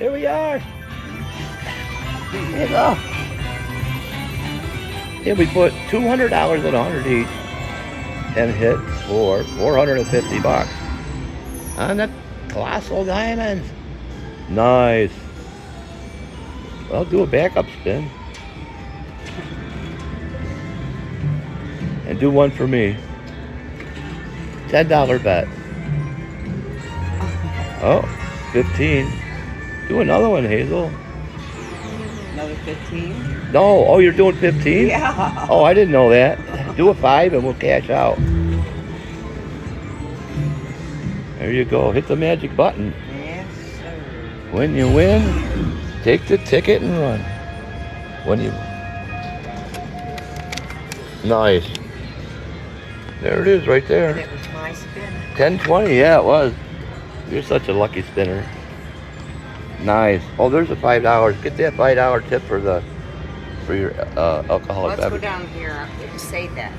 Here we are. Here you go. Yeah, we put $200 at 100 each and hit for 450 bucks on the colossal diamonds. Nice. Well, do a backup spin. And do one for me. $10 bet. Oh, 15. Do another one, Hazel. Another 15? No, oh, you're doing 15? Yeah. Oh, I didn't know that. Do a 5 and we'll cash out. There you go. Hit the magic button. Yes, sir. When you win, take the ticket and run. When you... Nice. There it is right there. It was my spin. 1020, yeah, it was. You're such a lucky spinner. Nice. Oh, there's a $5. Get that $5 tip for your alcoholic Let's go beverage. down here. Say that.